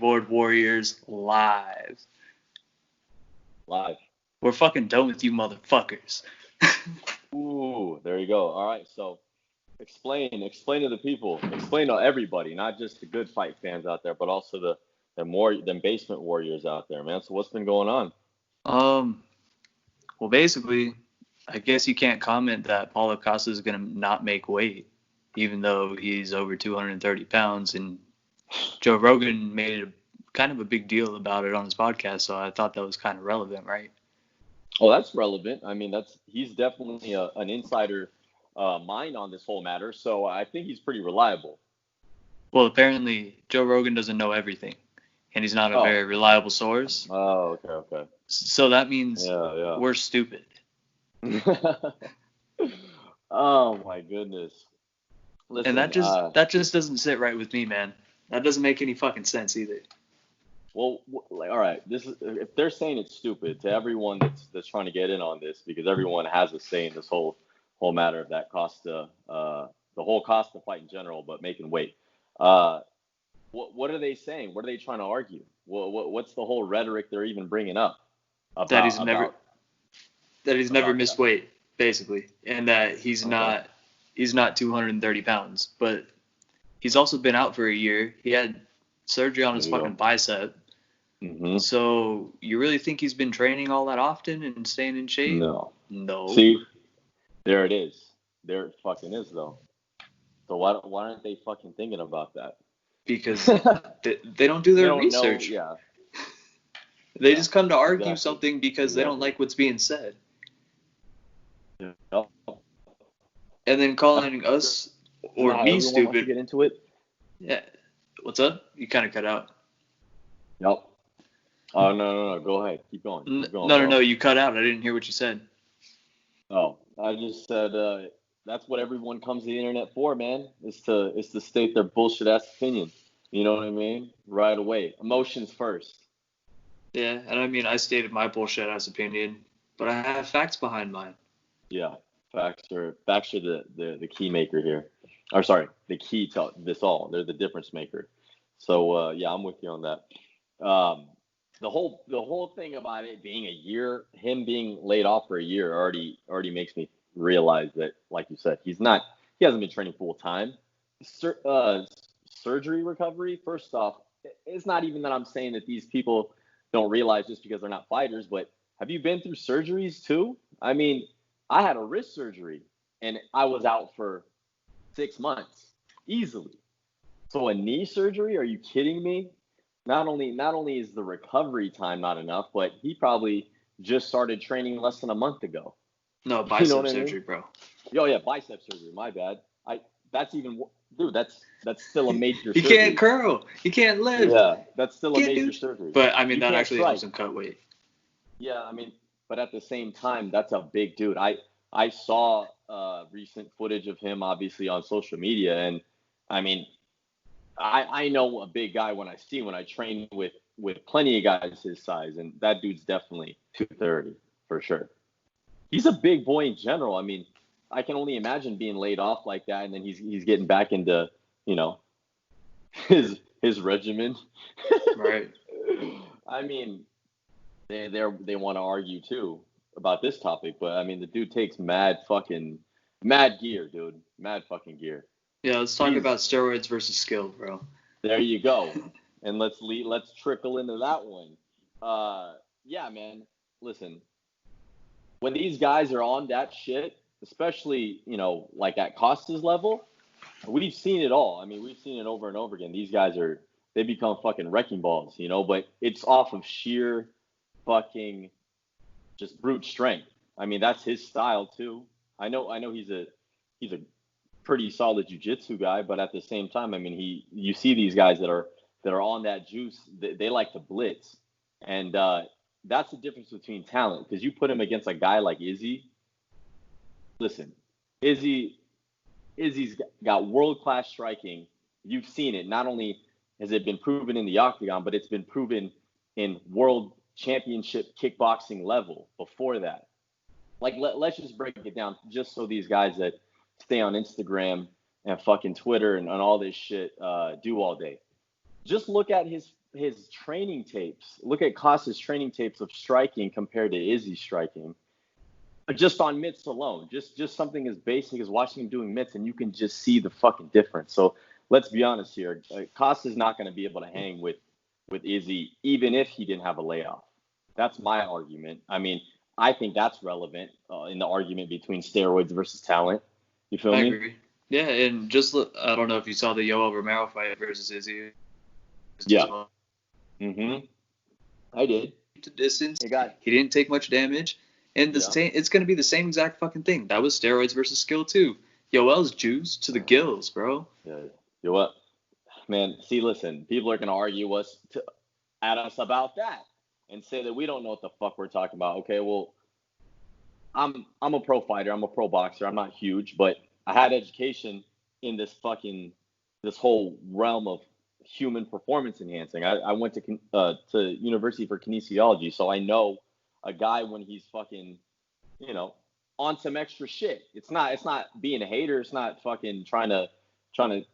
Keyboard Warriors live. Live. We're fucking done with you motherfuckers. Ooh, there you go. All right, so explain to the people, explain to everybody, not just the good fight fans out there, but also the basement warriors out there, man. So what's been going on? Well, basically, I guess you can't comment that Paulo Costa is going to not make weight, even though he's over 230 pounds. And Joe Rogan made kind of a big deal about it on his podcast, so I thought that was kind of relevant, right? Oh, that's relevant. I mean, he's definitely an insider mind on this whole matter, so I think he's pretty reliable. Well, apparently Joe Rogan doesn't know everything, and he's not a very reliable source. Oh, okay. So that means we're stupid. Oh my goodness. And Listen, that just doesn't sit right with me, man. That doesn't make any fucking sense either. Well, all right. If they're saying it's stupid to everyone that's trying to get in on this, because everyone has a say in this whole matter of that Costa, the whole Costa fight in general, but making weight. What are they saying? What are they trying to argue? What's the whole rhetoric they're even bringing up? That he's never missed weight, basically, and that he's not 230 pounds. But he's also been out for a year. He had surgery on his fucking bicep. Mm-hmm. So you really think he's been training all that often and staying in shape? No. See, there it is. There it fucking is, though. So why aren't they fucking thinking about that? Because they don't do their research. Yeah. They just come to argue something because they don't like what's being said. Yep. And then calling us or me stupid. To get into it. Yeah. What's up? You kind of cut out. Yep. Oh, no. Go ahead. Keep going. No. You cut out. I didn't hear what you said. Oh, I just said that's what everyone comes to the internet for, man. Is to state their bullshit ass opinion. You know what I mean? Right away. Emotions first. Yeah, and I mean, I stated my bullshit ass opinion, but I have facts behind mine. Yeah, facts are the key maker here. Or sorry, the key to this all. They're the difference maker. So yeah, I'm with you on that. The whole thing about it being a year, him being laid off for a year already makes me realize that, like you said, he hasn't been training full time. Surgery recovery, first off, it's not even that I'm saying that these people don't realize just because they're not fighters, but have you been through surgeries too? I mean, I had a wrist surgery and I was out for 6 months easily. So a knee surgery? Are you kidding me? Not only is the recovery time not enough, but he probably just started training less than a month ago. No, bicep surgery, bro. Oh yeah, bicep surgery. My bad. That's even, dude. That's still a major. He surgery. Can't curl. He can't lift. Yeah, that's still a major surgery. But I mean, that actually helps him cut weight. Yeah, I mean, but at the same time, that's a big dude. I saw recent footage of him, obviously on social media, and I mean, I know a big guy when I train with plenty of guys his size, and that dude's definitely 230 for sure. He's a big boy in general. I mean, I can only imagine being laid off like that, and then he's getting back into, you know, his regimen. Right. I mean, they want to argue too about this topic, but I mean, the dude takes mad gear, dude. Mad fucking gear. Yeah, let's talk about steroids versus skill, bro. There you go. And let's trickle into that one. Yeah, man. Listen, when these guys are on that shit, especially, you know, like at Costa's level, we've seen it all. I mean, we've seen it over and over again. These guys they become fucking wrecking balls, you know, but it's off of sheer fucking just brute strength. I mean, that's his style too. I know he's a pretty solid jiu-jitsu guy, but at the same time, I mean, you see these guys that are on that juice, they like to blitz. And that's the difference between talent, because you put him against a guy like Izzy. Listen, Izzy's got world-class striking. You've seen it. Not only has it been proven in the octagon, but it's been proven in world championship kickboxing level before that. Like, let's just break it down just so these guys that stay on Instagram and fucking Twitter and all this shit do all day. Just look at his his training tapes. Look at Costa's training tapes of striking compared to Izzy's striking. Just on mitts alone, just something as basic as watching him doing mitts, and you can just see the fucking difference. So let's be honest here. Costa's not going to be able to hang with Izzy, even if he didn't have a layoff. That's my argument. I mean, I think that's relevant in the argument between steroids versus talent. You feel me? I agree. Yeah, and just I don't know if you saw the Yoel Romero fight versus Izzy. Yeah. I did. To distance. He didn't take much damage. And it's going to be the same exact fucking thing. That was steroids versus skill, too. Yoel's juice to the gills, bro. Yeah. You know what? Man, see, listen, people are going to argue at us about that and say that we don't know what the fuck we're talking about. Okay, well, I'm a pro fighter. I'm a pro boxer. I'm not huge, but I had education in this whole realm of human performance enhancing. I went to university for kinesiology, so I know a guy when he's fucking, on some extra shit. It's not being a hater. It's not fucking trying to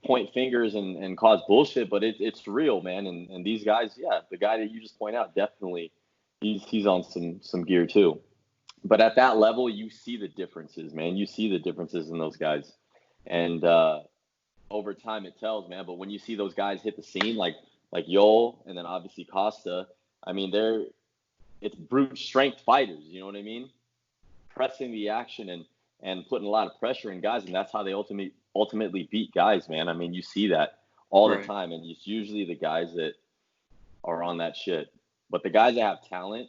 point fingers and cause bullshit, but it's real, man. And these guys, the guy that you just point out, definitely he's on some gear too. But at that level, you see the differences, man. You see the differences in those guys. And over time it tells, man. But when you see those guys hit the scene like Yoel and then obviously Costa, I mean, it's brute strength fighters, you know what I mean? Pressing the action and putting a lot of pressure in guys, and that's how they ultimately beat guys, man. I mean, you see that all the time, and it's usually the guys that are on that shit. But the guys that have talent,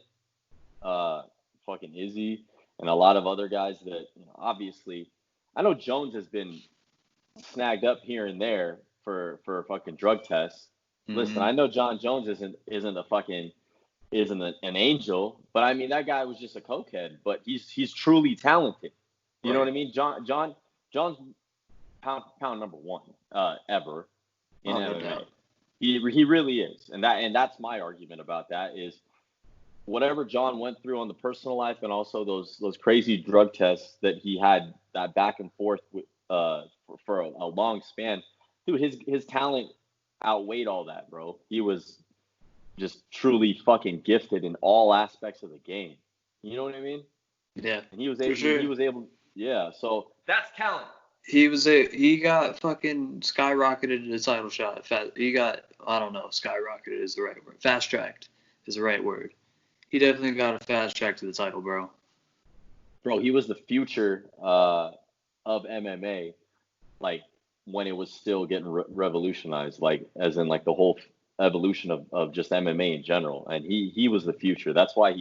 fucking Izzy and a lot of other guys that, obviously, I know Jones has been snagged up here and there for fucking drug tests. Mm-hmm. Listen, I know John Jones isn't an angel, but I mean, that guy was just a cokehead, but he's truly talented. You know what I mean? John's pound number one ever in MMA. He really is. And that's my argument about that is whatever John went through on the personal life and also those crazy drug tests that he had that back and forth with, for a long span, dude, his talent outweighed all that, bro. He was just truly fucking gifted in all aspects of the game. You know what I mean? Yeah. And he was able. Yeah. So that's talent. He got fucking skyrocketed to the title shot. He got, I don't know, skyrocketed is the right word. Fast tracked is the right word. He definitely got a fast track to the title, bro. Bro, he was the future of MMA, like when it was still getting revolutionized, like as in like the whole evolution of just MMA in general. And he was the future. That's why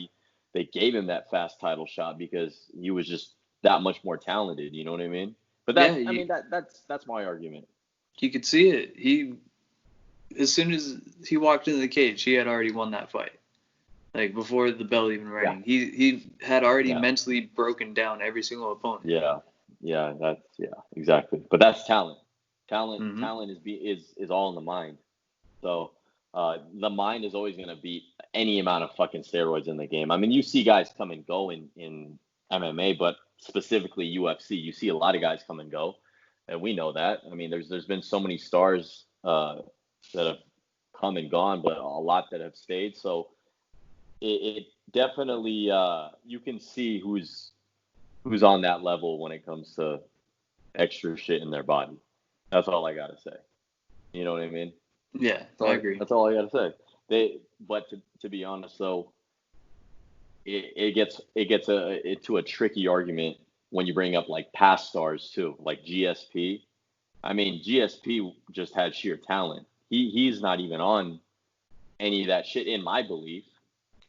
they gave him that fast title shot, because he was just that much more talented. You know what I mean? But that's my argument. You could see it. As soon as he walked into the cage, he had already won that fight. Like before the bell even rang, he had already mentally broken down every single opponent. Yeah, exactly. But that's talent. Talent is all in the mind. So the mind is always going to beat any amount of fucking steroids in the game. I mean, you see guys come and go in MMA, but specifically UFC, you see a lot of guys come and go, and we know that. I mean, there's been so many stars that have come and gone, but a lot that have stayed. So it definitely you can see who's on that level when it comes to extra shit in their body. That's all I gotta say. You know what I mean? Yeah, I agree. That's all I gotta say. But to be honest, though, it gets to a tricky argument when you bring up like past stars too, like GSP. I mean, GSP just had sheer talent. He's not even on any of that shit, in my belief.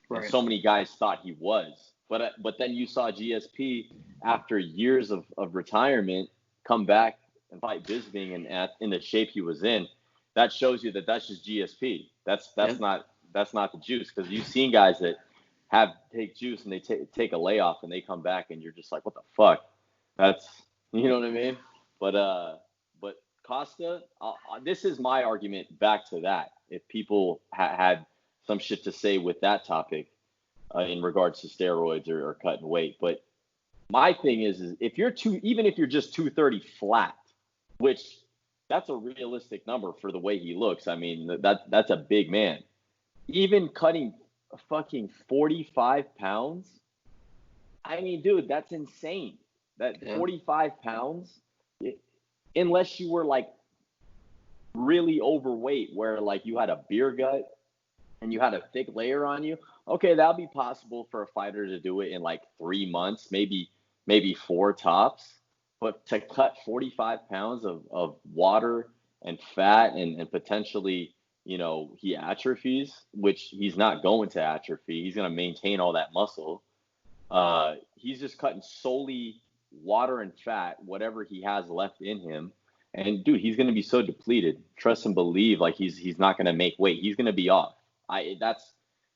Right. And so many guys thought he was, but then you saw GSP after years of retirement come back and fight Bisping and in the shape he was in. That shows you that that's just GSP. That's not the juice, because you've seen guys that take juice and they take a layoff and they come back and you're just like, what the fuck? That's, you know what I mean? But Costa, this is my argument back to that. If people had some shit to say with that topic in regards to steroids or cutting weight, but my thing is if you're even if you're just 230 flat, which that's a realistic number for the way he looks. I mean, that's a big man. even cutting fucking 45 pounds. I mean, dude, that's insane. That 45 pounds, unless you were like really overweight, where like you had a beer gut and you had a thick layer on you, okay, that'll be possible for a fighter to do it in like 3 months, maybe 4 tops. But to cut 45 pounds of water and fat and potentially, he atrophies, which he's not going to atrophy. He's going to maintain all that muscle. He's just cutting solely water and fat, whatever he has left in him. And dude, he's going to be so depleted. Trust and believe, like he's not going to make weight. He's going to be off.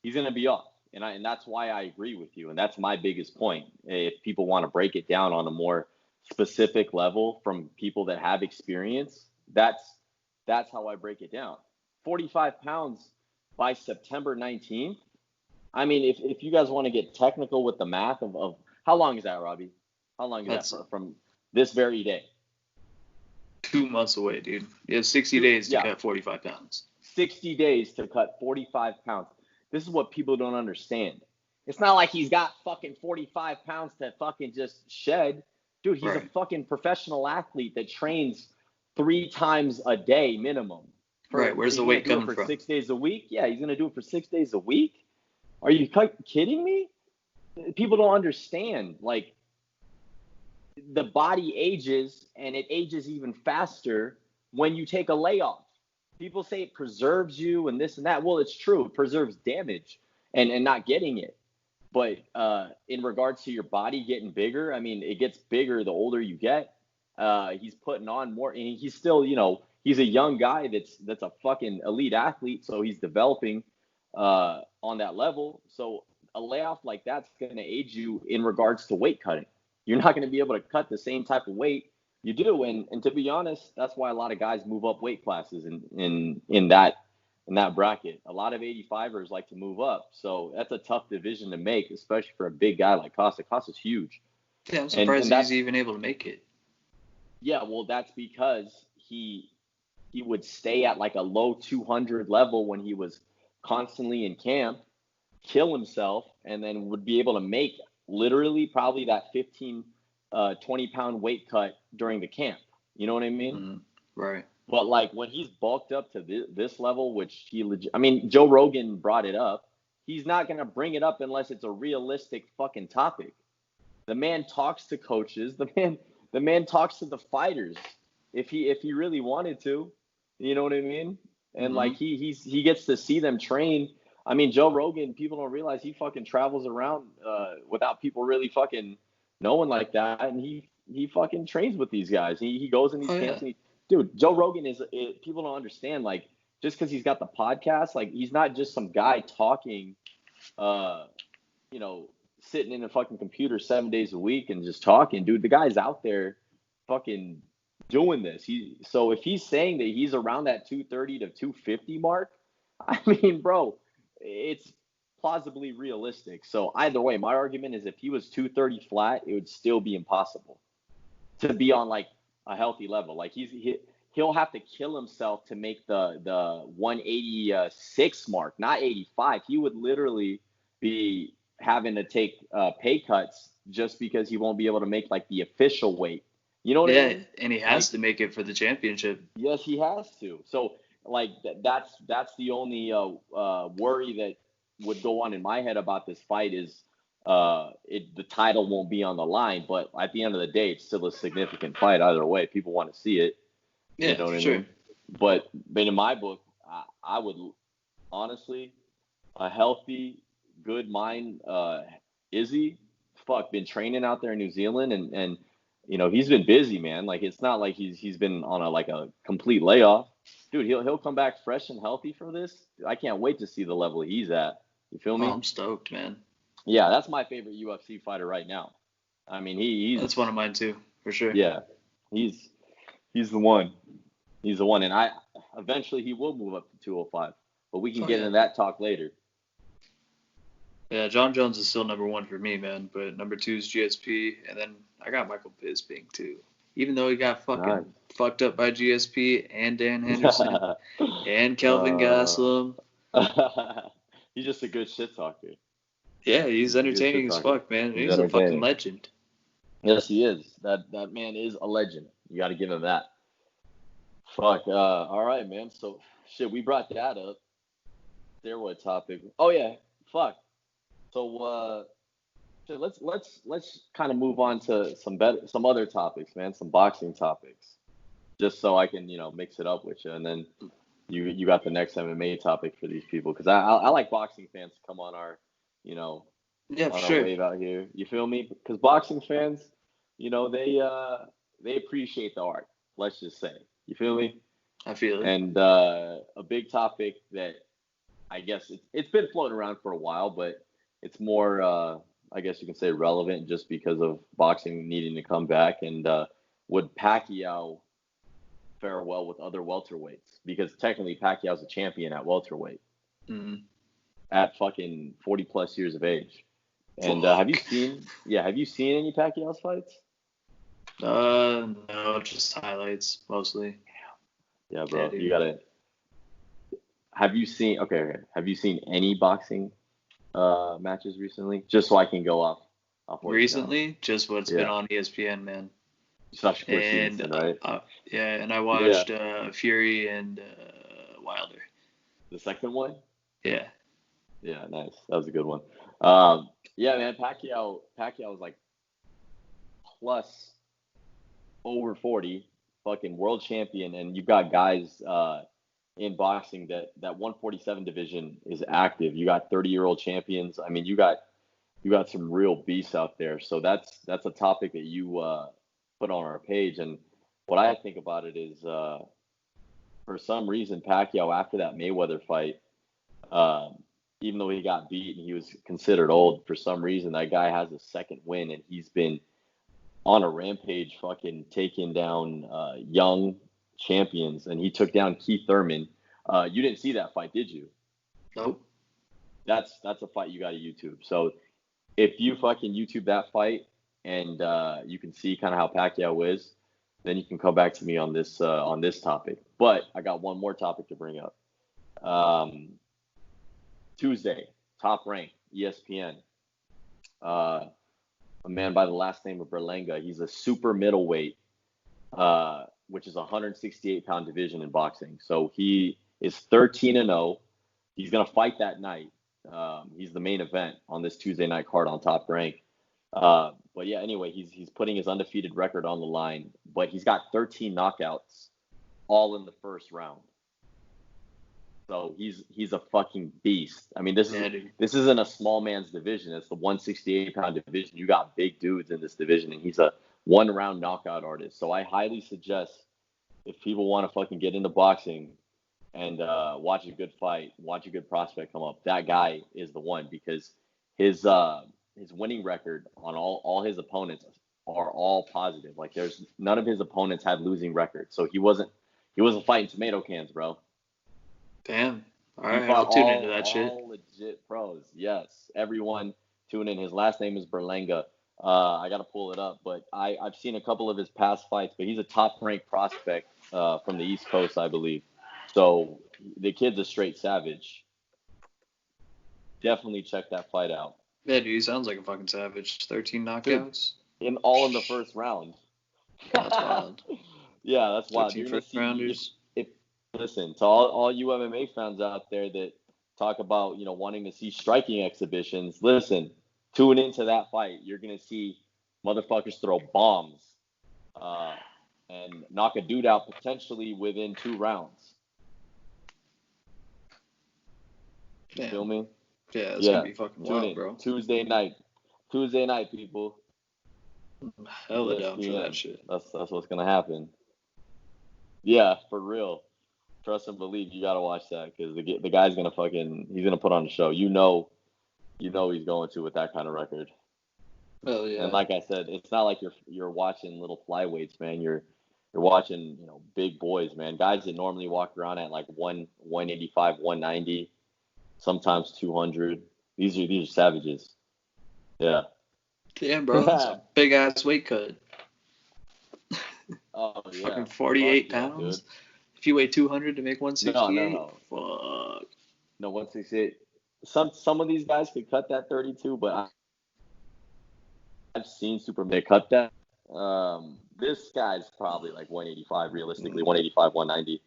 He's going to be off. And that's why I agree with you. And that's my biggest point. If people want to break it down on a more specific level from people that have experience, that's how I break it down. 45 pounds by September 19th. I mean, if you guys want to get technical with the math of how long is that, Robbie? How long is that from this very day? 2 months away, dude. You have 60 days to cut 45 pounds. 60 days to cut 45 pounds. This is what people don't understand. It's not like he's got fucking 45 pounds to fucking just shed. Dude, he's a fucking professional athlete that trains 3 times a day minimum. Where's the weight coming from? 6 days a week? Yeah, he's going to do it for 6 days a week? Are you kidding me? People don't understand. Like, the body ages, and it ages even faster when you take a layoff. People say it preserves you and this and that. Well, it's true. It preserves damage and not getting it. But in regards to your body getting bigger, I mean, it gets bigger the older you get. He's putting on more, and he's still, he's a young guy that's a fucking elite athlete, so he's developing on that level. So a layoff like that's going to age you in regards to weight cutting. You're not going to be able to cut the same type of weight you do. And to be honest, that's why a lot of guys move up weight classes in that bracket. A lot of 85ers like to move up. So that's a tough division to make, especially for a big guy like Costa. Costa's huge. Yeah, I'm surprised he's even able to make it. Yeah, well, that's because he would stay at like a low 200 level when he was constantly in camp, kill himself, and then would be able to make literally probably that 15, 20-pound weight cut during the camp. You know what I mean? Mm-hmm. Right. But like when he's bulked up to this level, which Joe Rogan brought it up. He's not going to bring it up unless it's a realistic fucking topic. The man talks to coaches. The man talks to the fighters. If he really wanted to, you know what I mean? And like he gets to see them train. I mean, Joe Rogan, people don't realize he fucking travels around without people really fucking knowing like that. And he fucking trains with these guys. He goes in these camps. And dude, Joe Rogan people don't understand, like, just because he's got the podcast, like, he's not just some guy talking, sitting in a fucking computer 7 days a week and just talking. Dude, the guy's out there fucking doing this. So if he's saying that he's around that 230 to 250 mark, I mean, bro, it's plausibly realistic. So either way, my argument is if he was 230 flat, it would still be impossible to be on like a healthy level. Like he'll have to kill himself to make the 186 mark, not 85. He would literally be having to take pay cuts just because he won't be able to make like the official weight. You know what I mean? And he has to make it for the championship. Yes, he has to. So like that's the only worry that would go on in my head about this fight is the title won't be on the line, but at the end of the day, it's still a significant fight either way. People want to see it. Yeah, you know what I mean? But in my book, I would honestly, a healthy, good mind, Izzy, been training out there in New Zealand, and he's been busy, man. Like it's not like he's been on a complete layoff. Dude, he'll come back fresh and healthy for this. I can't wait to see the level he's at. You feel me? Oh, I'm stoked, man. Yeah, that's my favorite UFC fighter right now. I mean, he's that's one of mine too, for sure. Yeah, he's the one. He's the one, and eventually he will move up to 205. But we can get into that talk later. Yeah, John Jones is still number 1 for me, man. But number 2 is GSP, and then I got Michael Bisping too. Even though he got fucking fucked up by GSP and Dan Henderson and Kelvin Gastelum. He's just a good shit talker. Yeah, he's entertaining as fuck, man. He's a fucking legend. Yes, he is. That man is a legend. You got to give him that. Fuck. All right, man. So shit, we brought that up. Steroid topic. Oh yeah. Fuck. So shit, let's kind of move on to some other topics, man. Some boxing topics, just so I can mix it up with you, and then you got the next MMA topic for these people, because I like boxing fans to come on our Yeah, for on our sure. wave out here. You feel me? Because boxing fans, they appreciate the art. Let's just say. You feel me? I feel it. And a big topic that I guess it's been floating around for a while, but it's more, I guess you can say, relevant just because of boxing needing to come back. And would Pacquiao fare well with other welterweights? Because technically Pacquiao's a champion at welterweight at fucking 40 plus years of age. And have you seen any Pacquiao's fights? No, just highlights mostly. Yeah, bro, you gotta. Have you seen any boxing matches recently? Just so I can go off recently, just what's been on ESPN, man. Such Stevenson, right? Yeah, and I watched Fury and Wilder. The second one? Yeah. Yeah, nice. That was a good one. Yeah, man, Pacquiao was like plus over 40, fucking world champion, and you've got guys in boxing that 147 division is active. You got 30-year-old champions. I mean, you got some real beasts out there. So that's a topic that you put on our page. And what I think about it is, for some reason, Pacquiao, after that Mayweather fight, even though he got beat and he was considered old, for some reason that guy has a second win, and he's been on a rampage, fucking taking down young champions, and he took down Keith Thurman. You didn't see that fight, did you? Nope. That's a fight you got to YouTube. So if you fucking YouTube that fight and you can see kind of how Pacquiao is, then you can come back to me on this topic. But I got one more topic to bring up. Tuesday, Top Rank, ESPN. A man by the last name of Berlanga. He's a super middleweight, which is a 168-pound division in boxing. So he is 13-0. He's gonna fight that night. He's the main event on this Tuesday night card on Top Rank. But yeah, anyway, he's putting his undefeated record on the line. But he's got 13 knockouts, all in the first round. So he's a fucking beast. I mean, this isn't a small man's division. It's the 168-pound division. You got big dudes in this division, and he's a one-round knockout artist. So I highly suggest, if people want to fucking get into boxing and watch a good fight, watch a good prospect come up, that guy is the one, because his winning record on all his opponents are all positive. Like, there's none of his opponents had losing records. So he wasn't fighting tomato cans, bro. Damn. All right, I'll tune into that shit. All legit pros. Yes. Everyone tune in. His last name is Berlanga. I got to pull it up, but I've seen a couple of his past fights, but he's a top-ranked prospect from the East Coast, I believe. So the kid's a straight savage. Definitely check that fight out. Yeah, dude, he sounds like a fucking savage. 13 knockouts? Dude, in the first round. That's wild. Yeah, that's wild. 13 first-rounders. Listen, to all you MMA fans out there that talk about, wanting to see striking exhibitions, listen, tune into that fight. You're going to see motherfuckers throw bombs and knock a dude out potentially within 2 rounds. You feel me? Yeah, it's going to be fucking wild, bro. Tuesday night, people. Hella down for that shit. That's what's going to happen. Yeah, for real. Trust and believe, you gotta watch that, because the guy's gonna he's gonna put on a show. You know he's going to with that kind of record. Well, yeah. And like I said, it's not like you're watching little flyweights, man. You're watching big boys, man. Guys that normally walk around at like 185, 190, sometimes 200. These are savages. Yeah. Damn, bro, that's a big ass weight cut. Oh yeah. Fucking 48 pounds. Dude. If you weigh 200 to make 168? No. Fuck. No, 168. some of these guys could cut that 32, but I've seen Superman cut that. This guy's probably like 185 realistically, 185, 190.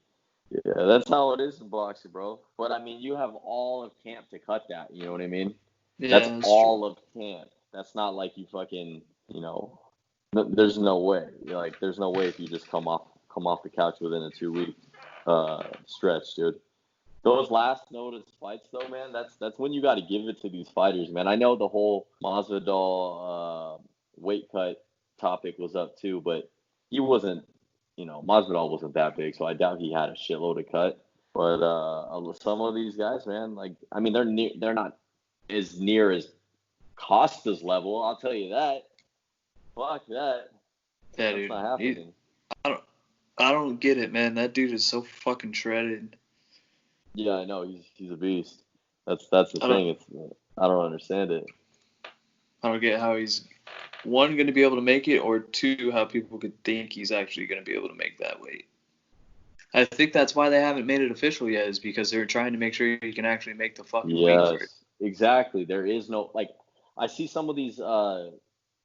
Yeah, that's how it is in boxing, bro. But I mean, you have all of camp to cut that. You know what I mean? Yeah, That's that's true. all of camp. That's not like you fucking, there's no way. Like, there's no way if you just come off the couch within a 2 week stretch, dude. Those last notice fights, though, man, that's when you got to give it to these fighters, man. I know the whole Masvidal weight cut topic was up too, but he wasn't, Masvidal wasn't that big, so I doubt he had a shitload of cut. But some of these guys, man, like, I mean, they're not as near as Costa's level. I'll tell you that. Fuck that. Yeah, That's dude. not happening. I don't get it, man. That dude is so fucking shredded. Yeah, I know he's a beast. That's the I don't thing. I don't understand it. I don't get how he's one going to be able to make it, or two, how people could think he's actually going to be able to make that weight. I think that's why they haven't made it official yet, is because they're trying to make sure he can actually make the fucking weight for it. Yes, exactly. There is no, like, I see some of these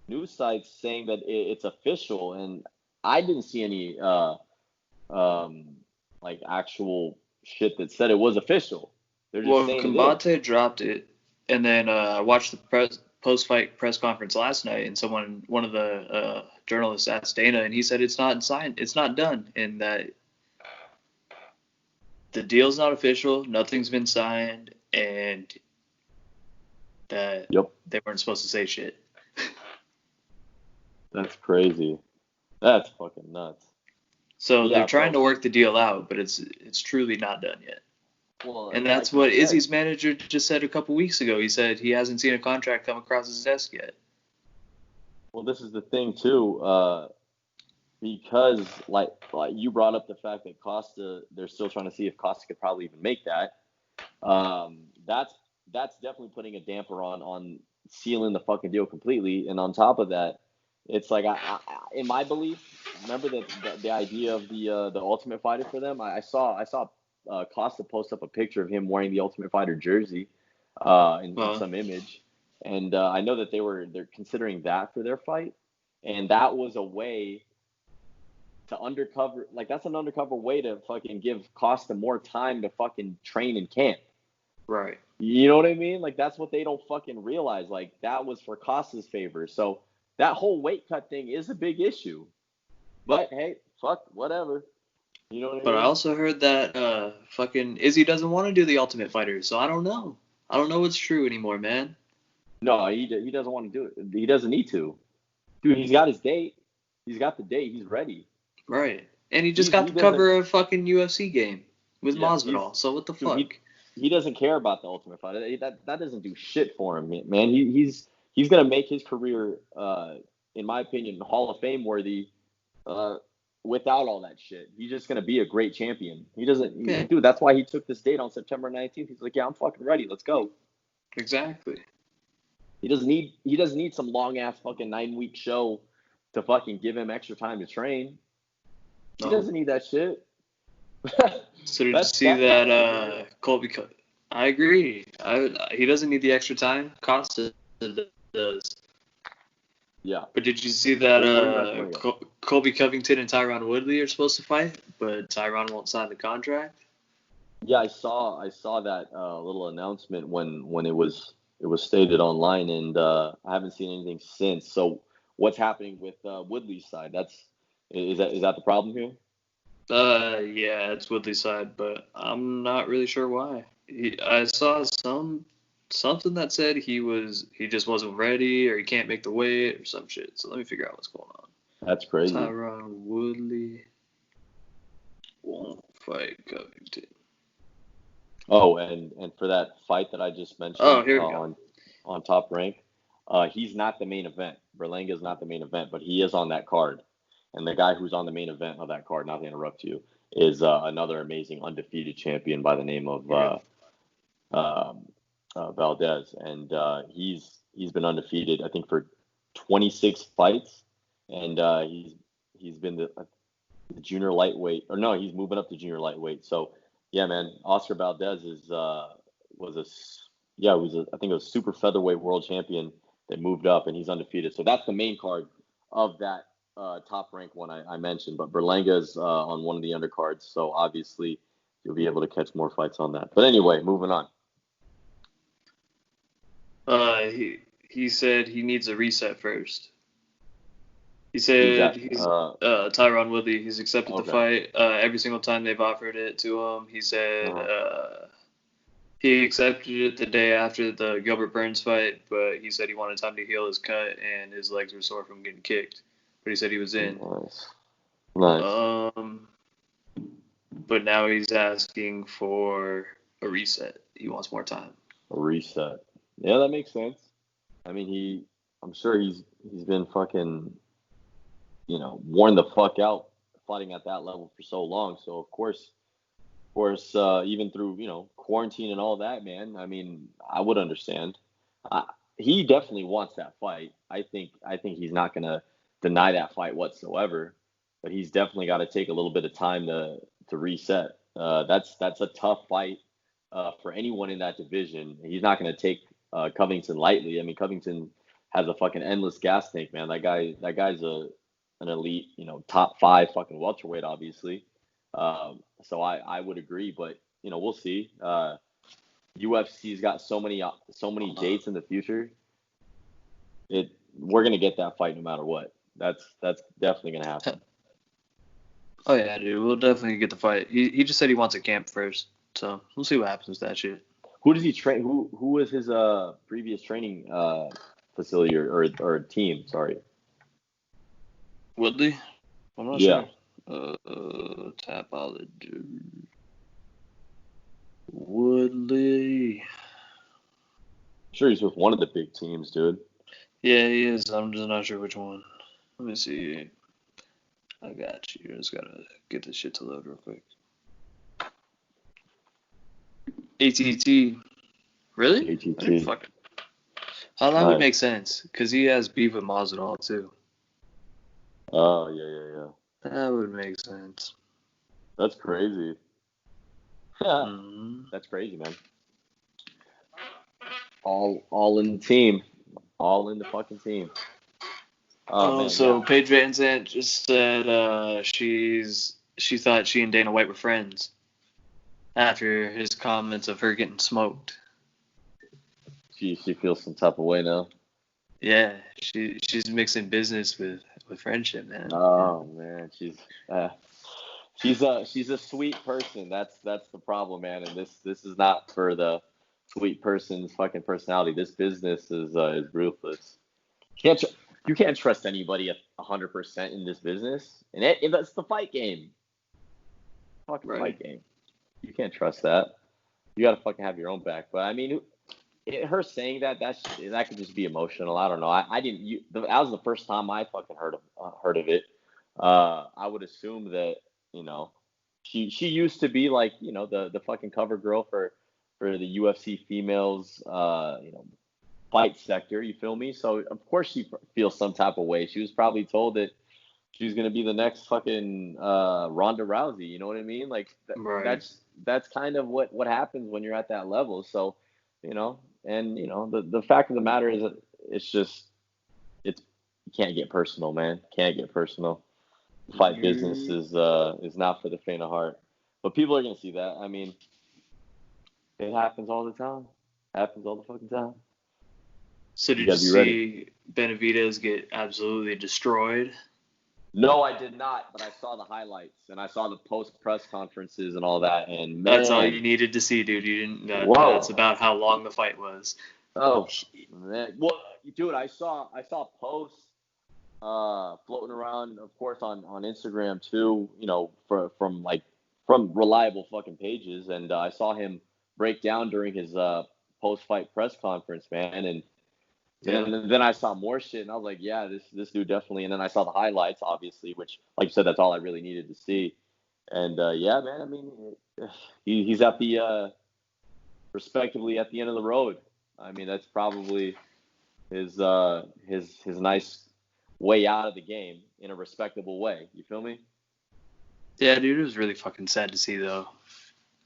news sites saying that it's official, and I didn't see any like actual shit that said it was official. They're just Well, saying it is. Combate dropped it, and then I watched the post-fight press conference last night, and one of the journalists asked Dana, and he said it's not signed, it's not done, and that the deal's not official, nothing's been signed, and that Yep, they weren't supposed to say shit. that's crazy. That's fucking nuts. So they're Yeah, trying bro. to work the deal out, but it's truly not done yet. Well, And like that's you what said, Izzy's manager just said a couple weeks ago. He said he hasn't seen a contract come across his desk yet. well, this is the thing too. Because like you brought up the fact that Costa, they're still trying to see if Costa could probably even make that. That's definitely putting a damper on sealing the fucking deal completely. And on top of that, it's like in my belief, remember the idea of the Ultimate Fighter for them. I saw Costa post up a picture of him wearing the Ultimate Fighter jersey in Well, some image, and I know that they're considering that for their fight, and that was a way to undercover, like, that's an undercover way to fucking give Costa more time to fucking train in camp. right. You know what I mean? Like, that's what they don't fucking realize. Like, that was for Costa's favor. So that whole weight cut thing is a big issue. But hey, fuck, whatever. You know what I But I mean? also heard that fucking Izzy doesn't want to do the Ultimate Fighter, so I don't know. I don't know what's true anymore, man. No, he doesn't want to do it. He doesn't need to. Dude, he's got his date. He's got the date. He's ready. Right. And he just got He to doesn't. cover a fucking UFC game with Yeah, Masvidal, so what the dude. fuck? He doesn't care about the Ultimate Fighter. That doesn't do shit for him, man. He's gonna make his career, in my opinion, Hall of Fame worthy, uh, without all that shit. He's just gonna be a great champion. He Yeah, doesn't, dude. That's why he took this date on September 19th. He's like, yeah, I'm fucking ready. Let's go. exactly. He doesn't need some long ass fucking 9 week show to fucking give him extra time to train. He No. doesn't need that shit. So did you That's see that's that the career. Colby? I agree. He doesn't need the extra time. Costa does. Yeah. But did you see that Where are you at? Colby Covington and Tyron Woodley are supposed to fight, but Tyron won't sign the contract? Yeah, I saw that little announcement when it was stated online, and I haven't seen anything since. So what's happening with Woodley's side? Is that the problem here? Yeah, it's Woodley's side, but I'm not really sure why. I saw something that said he just wasn't ready, or he can't make the weight, or some shit. So let me figure out what's going on. That's crazy. Tyron Woodley won't fight Covington. Oh, and for that fight that I just Oh, mentioned here we go. on Top Rank, he's not the main event. Berlanga's not the main event, but he is on that card. And the guy who's on the main event of that card, not to interrupt you, is another amazing undefeated champion by the name of Okay. um, Valdez, and he's been undefeated, I think, for 26 fights, and he's been the junior lightweight, or no, he's moving up to junior lightweight. So yeah, man, Oscar Valdez was Yeah, I think it was super featherweight world champion that moved up, and he's undefeated. So that's the main card of that top rank one I mentioned. But Berlanga's on one of the undercards, so obviously you'll be able to catch more fights on that. But anyway, moving on. He said he needs a reset first. He Who's said that? he's Tyron Woodley. He's accepted the Okay. fight every single time they've offered it to him. He said Uh-huh. he accepted it the day after the Gilbert Burns fight, but he said he wanted time to heal his cut and his legs were sore from getting kicked. But he said he was in. Nice. But now he's asking for a reset. He wants more time. A reset. Yeah, that makes sense. I mean, I'm sure he's been fucking, worn the fuck out fighting at that level for so long. So of course, even through quarantine and all that, man. I mean, I would understand. He definitely wants that fight. I think he's not gonna deny that fight whatsoever. But he's definitely got to take a little bit of time to reset. That's a tough fight for anyone in that division. He's not going to take Covington lightly. I mean, Covington has a fucking endless gas tank, man. That guy's an elite, top 5 fucking welterweight, obviously. So I would agree, but we'll see. UFC's got so many dates in the future. We're gonna get that fight no matter what. That's definitely gonna happen. Oh yeah, dude. We'll definitely get the fight. He just said he wants a camp first, so we'll see what happens with that shit. Who does he train? Who was his previous training facility or team? Sorry. Woodley? I'm not Yeah. sure. Tapology. Woodley. Sure, he's with one of the big teams, dude. Yeah, he is. I'm just not sure which one. Let me see. I got you. I just gotta get this shit to load real quick. ATT. Really? ATT. How that would make sense, because he has beef with Masvidal, too. Oh, yeah. That would make sense. That's crazy. Yeah. That's crazy, man. All in the team. All in the fucking team. Oh, man, so yeah. Paige Van Zandt just said she thought she and Dana White were friends after his comments of her getting smoked. She feels some type of way now. Yeah, she's mixing business with friendship, man. Oh man, she's a sweet person. That's the problem, man. And this is not for the sweet person's fucking personality. This business is ruthless. You can't trust anybody 100% in this business, and that's the fight game. Fucking right. Fight game. You can't trust that. You gotta fucking have your own back. But I mean, her saying that could just be emotional. I don't know. I didn't. That was the first time I fucking heard of it. I would assume that she used to be like the fucking cover girl for the UFC females fight sector. You feel me? So of course she feels some type of way. She was probably told that she was gonna be the next fucking Ronda Rousey. You know what I mean? Like right. that's kind of what happens when you're at that level. So and the fact of the matter is that you can't get personal, man. Can't get personal. Fight business is not for the faint of heart. But people are gonna see that. I mean, it happens all the time. Happens all the fucking time. So did you see Benavidez get absolutely destroyed? No, I did not, but I saw the highlights and I saw the post press conferences and all that. And man, that's all you needed to see, dude. You didn't. That's about how long the fight was. Oh, man. Well, dude, I saw posts floating around, of course, on Instagram too. From reliable fucking pages, and I saw him break down during his post fight press conference, man, and. Yeah. And then I saw more shit, and I was like, yeah, this dude definitely. And then I saw the highlights, obviously, which, like you said, that's all I really needed to see. And, yeah, man, I mean, he's at the, respectively, at the end of the road. I mean, that's probably his nice way out of the game in a respectable way. You feel me? Yeah, dude, it was really fucking sad to see, though.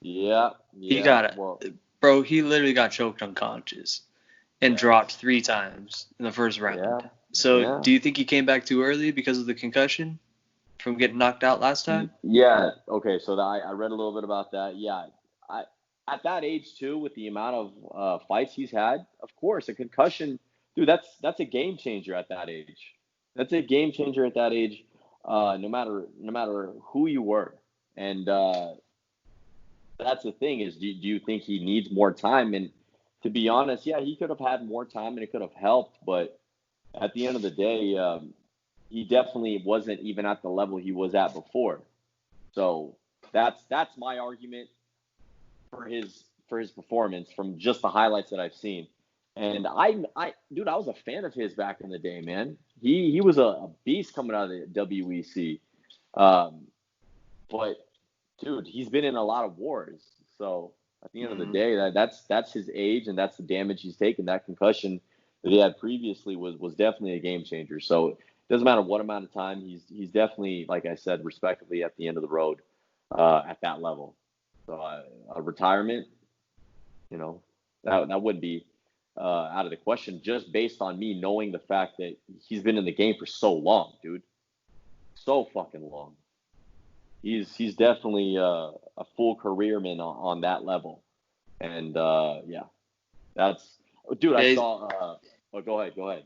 Yeah. He got Bro, he literally got choked unconscious and dropped 3 times in the first round. Yeah. So Yeah. do you think he came back too early because of the concussion from getting knocked out last time? Yeah. Okay. So I read a little bit about that. Yeah. I at that age too, with the amount of fights he's had, of course, a concussion, dude. That's a game changer at that age. That's a game changer at that age. No matter who you were, and that's the thing is, do you think he needs more time? And to be honest, yeah, he could have had more time and it could have helped, but at the end of the day, he definitely wasn't even at the level he was at before. So that's my argument for his performance from just the highlights that I've seen. And dude, I was a fan of his back in the day, man. He was a beast coming out of the WEC. Um, but dude, he's been in a lot of wars. So at the end of the day, that's his age and that's the damage he's taken. That concussion that he had previously was definitely a game changer. So it doesn't matter what amount of time, he's definitely, like I said, respectively at the end of the road at that level. So a retirement, that wouldn't be out of the question just based on me knowing the fact that he's been in the game for so long, dude. So fucking long. He's definitely a full careerman on that level, and yeah, that's dude. Yeah, I saw. Go ahead.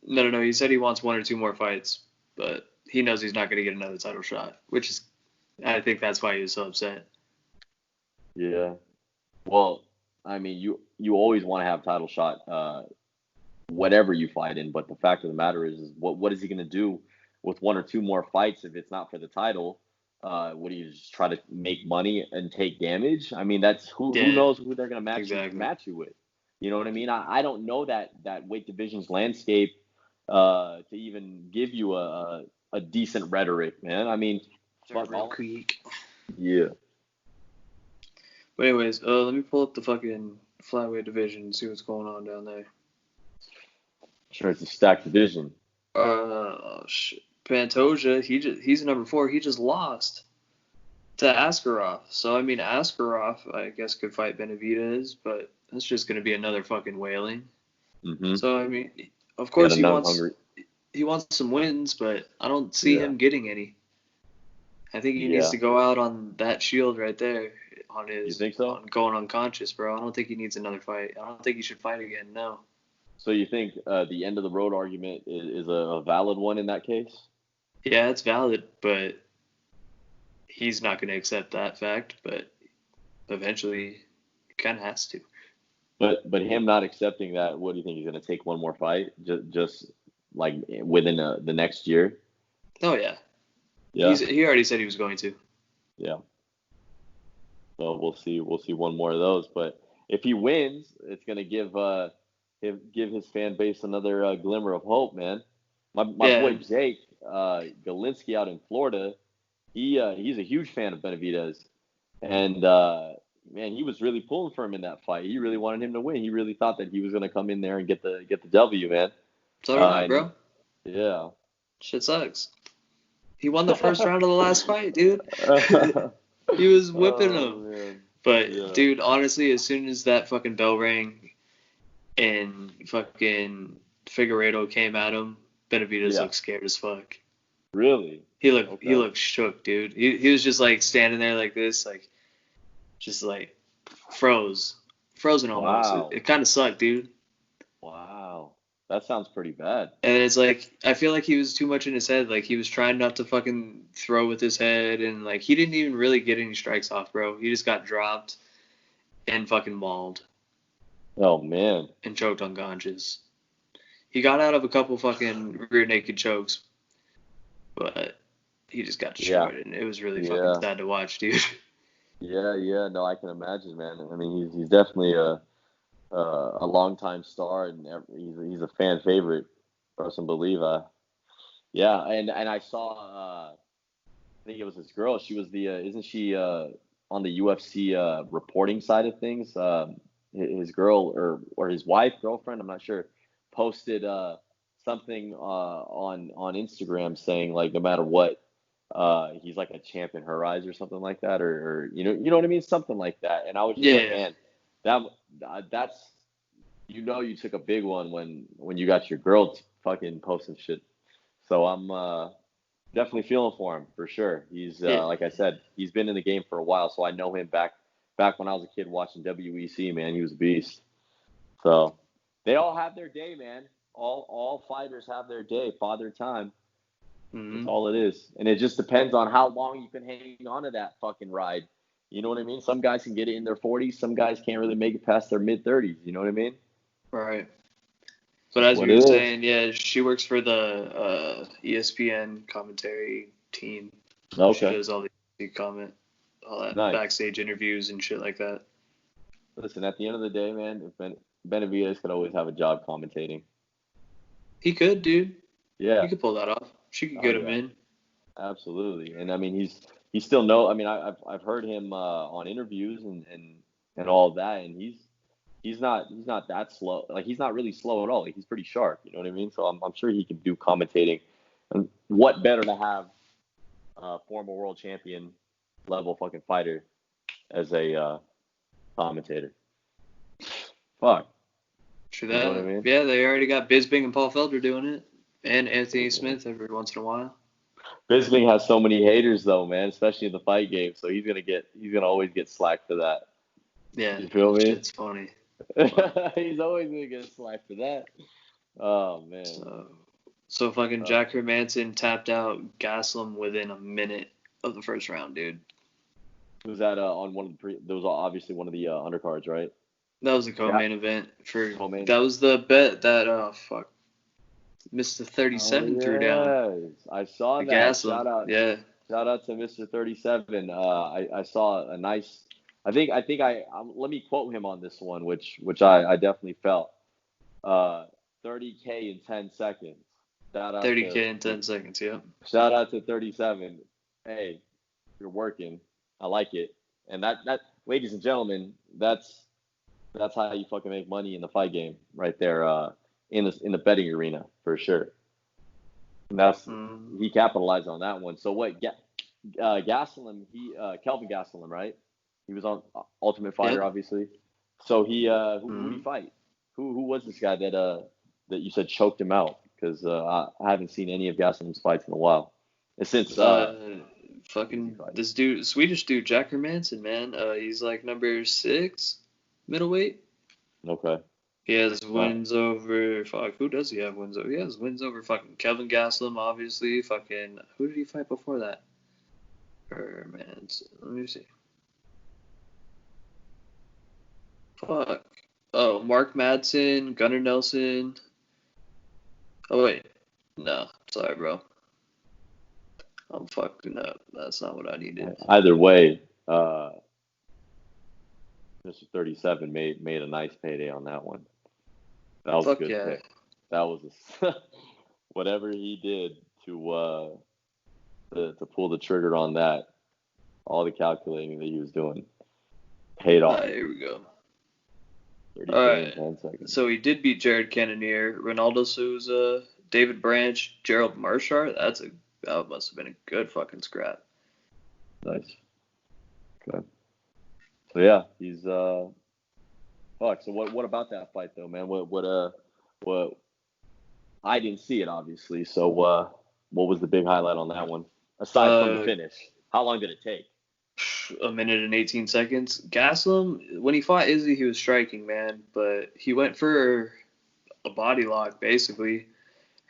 No. He said he wants 1 or 2 more fights, but he knows he's not going to get another title shot, which is, I think that's why he was so upset. Yeah. Well, I mean, you always want to have title shot, whatever you fight in. But the fact of the matter is what is he going to do with 1 or 2 more fights if it's not for the title? Would he just try to make money and take damage? I mean, that's who knows who they're going to match you with. You know what I mean? I don't know that weight division's landscape to even give you a decent rhetoric, man. I mean, Creek. Yeah. But anyways, let me pull up the fucking flyweight division and see what's going on down there. Sure, it's a stacked division. Shit. Pantoja, he's number 4. He just lost to Askarov. So I mean, Askarov, I guess, could fight Benavidez, but that's just gonna be another fucking wailing. Mm-hmm. So I mean, of course he wants some wins, but I don't see him getting any. I think he needs to go out on that shield right there. On his, you think so? On going unconscious, bro. I don't think he needs another fight. I don't think he should fight again. No. So you think the end of the road argument is a valid one in that case? Yeah, it's valid, but he's not going to accept that fact. But eventually, he kind of has to. But him not accepting that, what do you think? He's going to take one more fight, just like within the next year? Oh yeah. Yeah. He already said he was going to. Yeah. So we'll see one more of those. But if he wins, it's going to give his fan base another glimmer of hope, man. My boy Jake Galinsky out in Florida, he's a huge fan of Benavidez, and man, he was really pulling for him in that fight. He really wanted him to win. He really thought that he was going to come in there and get the W, man. So did I, bro. Yeah. Shit sucks. He won the first round of the last fight, dude. He was whipping him. Man. But dude, honestly, as soon as that fucking bell rang and fucking Figueiredo came at him, Benavidez looked scared as fuck. Really? He looked shook, dude. He was just like standing there like this, like just like frozen almost. Wow. It kind of sucked, dude. Wow. That sounds pretty bad. And it's like, I feel like he was too much in his head. Like, he was trying not to fucking throw with his head. And, like, he didn't even really get any strikes off, bro. He just got dropped and fucking mauled. Oh, man. And choked unconscious. He got out of a couple fucking rear naked chokes. But he just got destroyed. And it was really fucking sad to watch, dude. Yeah. No, I can imagine, man. I mean, he's definitely a longtime star, and he's a fan favorite. Trust and believe. And I saw. I think it was this girl. She was isn't she on the UFC reporting side of things? His girl or his wife, girlfriend, I'm not sure, posted something on Instagram saying like no matter what, he's like a champ in her eyes or something like that, or you know what I mean, something like that. And I was just like, man. that's you took a big one when you got your girl fucking posting shit. So I'm definitely feeling for him for sure. He's Yeah. like I said, he's been in the game for a while, so I know him back when I was a kid watching WEC. Man, he was a beast. So they all have their day, man. All fighters have their day, father time. That's all it is, and it just depends on how long you can hang on to that fucking ride. You know what I mean? Some guys can get it in their 40s. Some guys can't really make it past their mid 30s. You know what I mean? Right. But as we were saying, yeah, she works for the ESPN commentary team. Okay. She does all the comment, all that backstage interviews and shit like that. Listen, at the end of the day, man, Benavidez could always have a job commentating. He could, dude. Yeah. He could pull that off. She could get him in. Absolutely. And I mean, he's still I mean, I've heard him on interviews and all of that, and he's not that slow. Like, he's not really slow at all. Like, he's pretty sharp. You know what I mean? So I'm sure he can do commentating. And what better to have a former world champion level fucking fighter as a commentator? Fuck. True that. You know what I mean? Yeah, they already got Bisping and Paul Felder doing it, and Anthony Smith every once in a while. Bisping has so many haters though, man, especially in the fight game. So he's gonna always get slack for that. Yeah, you feel me? It's funny. He's always gonna get slack for that. Oh man. So fucking Jack Hermanson tapped out Gaslam within a minute of the first round, dude. Was that on one of the that was obviously one of the undercards, right? That was the co-main event that was the bet that Mr. 37 threw down. I saw that. Gaslam. Shout out to Mr. 37. I saw a nice. I think let me quote him on this one, which I definitely felt. 30K in 10 seconds. 30K in 10 seconds. Yeah. Shout out to 37. Hey, you're working. I like it. And that ladies and gentlemen, that's how you fucking make money in the fight game, right there. In the betting arena for sure. And he capitalized on that one. So what? Gastelum, Kelvin Gastelum, right? He was on Ultimate Fighter, obviously. So he who did he fight? Who was this guy that you said choked him out? Because I haven't seen any of Gastelum's fights in a while. And since fucking this dude, Swedish dude, Jack Hermanson, man. He's like number 6 middleweight. Okay. He has wins over who does he have wins over? He has wins over fucking Kelvin Gastelum, obviously. Fucking who did he fight before that? Hermanson. Let me see. Fuck. Oh, Mark Madsen, Gunnar Nelson. Oh wait. No, sorry, bro. I'm fucking up. That's not what I needed. Either way, Mr. 37 made a nice payday on that one. That was a good pick. That was whatever he did to pull the trigger on that. All the calculating that he was doing paid off. Here we go. All right. So he did beat Jared Cannonier, Ronaldo Souza, David Branch, Gerald Marshart. That must have been a good fucking scrap. Nice. Okay. So yeah, he's fuck. So what about that fight though, man? What I didn't see it obviously. So what was the big highlight on that one? Aside from the finish, how long did it take? A minute and 18 seconds. Gaslam, when he fought Izzy, he was striking, man, but he went for a body lock basically.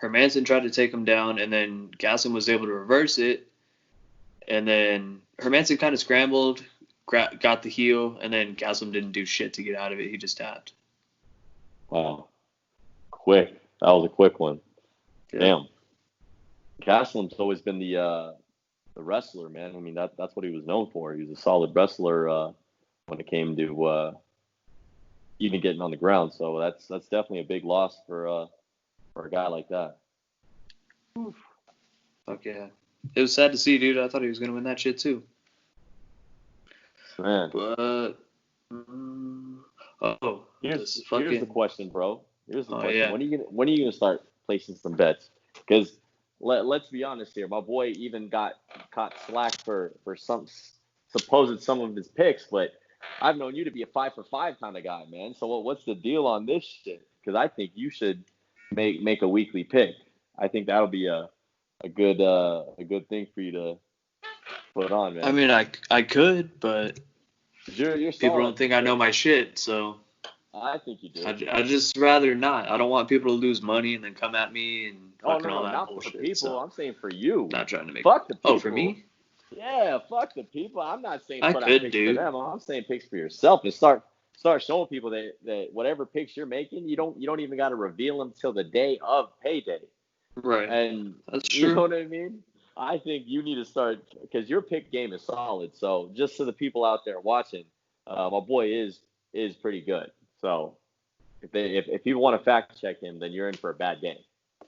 Hermanson tried to take him down, and then Gaslam was able to reverse it, and then Hermanson kind of scrambled, got the heel, and then Gaslam didn't do shit to get out of it. He just tapped. Wow. Quick. That was a quick one. Yeah. Damn. Gaslam's always been the wrestler, man. I mean, that's what he was known for. He was a solid wrestler when it came to even getting on the ground. So that's definitely a big loss for a guy like that. Oof. Fuck yeah. It was sad to see, dude. I thought he was going to win that shit, too. Man. But, here's the question, bro. Here's the question. Yeah. When are you gonna start placing some bets? Because let's be honest here. My boy even got caught slack for some of his picks, but I've known you to be a 5-for-5 kind of guy, man. So what's the deal on this shit? Because I think you should make a weekly pick. I think that'll be a good thing for you to put on, man. I mean, I could, but You're people solid. don't think I know my shit, so I think you do. I just rather not. I don't want people to lose money and then come at me and fucking all that Not bullshit. for people. So I'm saying for you. not trying to make. Fuck the people. Oh, for me? Yeah, fuck the people. I'm not saying I put out could, picks dude. for them. I'm saying picks for yourself and start showing people that whatever picks you're making, you don't even got to reveal them till the day of payday. Right. And that's true. You know what I mean? I think you need to start because your pick game is solid. So just so the people out there watching, my boy is pretty good. So if people want to fact check him, then you're in for a bad day.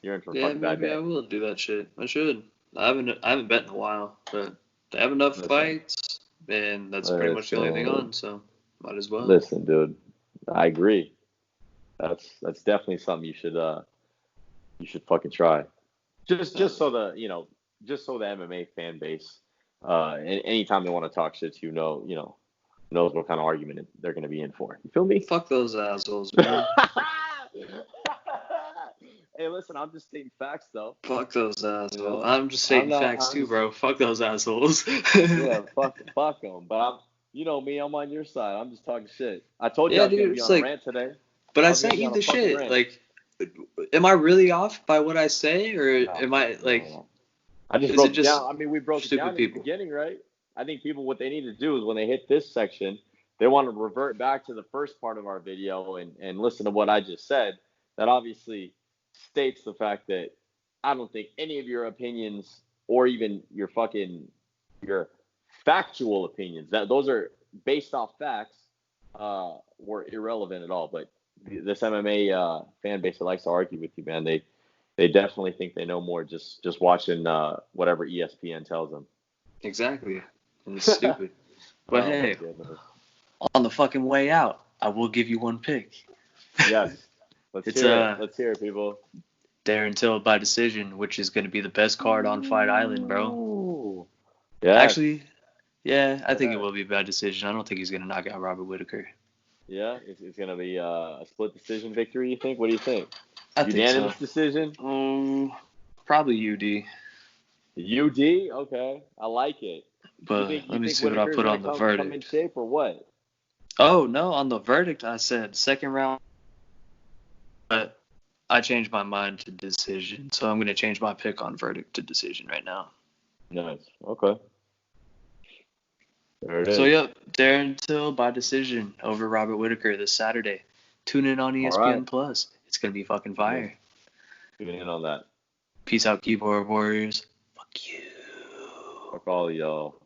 You're in for a fucking bad day. I will do that shit. I should. I haven't bet in a while, but they have enough fights, and that's pretty much the only thing on. So might as well. Listen, dude, I agree. That's definitely something you should fucking try. Just so the MMA fan base, anytime they want to talk shit, knows what kind of argument they're gonna be in for. You feel me? Fuck those assholes, man. Hey, listen, I'm just stating facts, though. Fuck those assholes. I'm just stating facts too, bro. Fuck those assholes. Yeah, fuck them. But you know me, I'm on your side. I'm just talking shit. I told you I was gonna be on a rant today. But I sent you the shit. Rant. Like, am I really off by what I say, or am I like? No. I just broke it down. I mean, we broke it down in the beginning, right? I think people, what they need to do is when they hit this section, they want to revert back to the first part of our video and listen to what I just said. That obviously states the fact that I don't think any of your opinions or even your factual opinions, that those are based off facts, were irrelevant at all. But this MMA fan base that likes to argue with you, man, they definitely think they know more just watching whatever ESPN tells them. Exactly. And it's stupid. But hey, on the fucking way out, I will give you one pick. Yes. Let's hear it, people. Darren Till by decision, which is going to be the best card on Fight Island, bro. Yeah. Actually, yeah, I think it will be by decision. I don't think he's going to knock out Robert Whitaker. Yeah, it's going to be a split decision victory, you think? What do you think? Unanimous decision? Probably UD. UD? Okay. I like it. But let me see what I put on the verdict. Come in shape or what? Oh, no, on the verdict I said second round. But I changed my mind to decision, so I'm going to change my pick on verdict to decision right now. Nice. Okay. There it is. So, yep, Darren Till by decision over Robert Whitaker this Saturday. Tune in on ESPN Plus. It's going to be fucking fire. Tune in on that. Peace out, keyboard warriors. Fuck you. Fuck all y'all.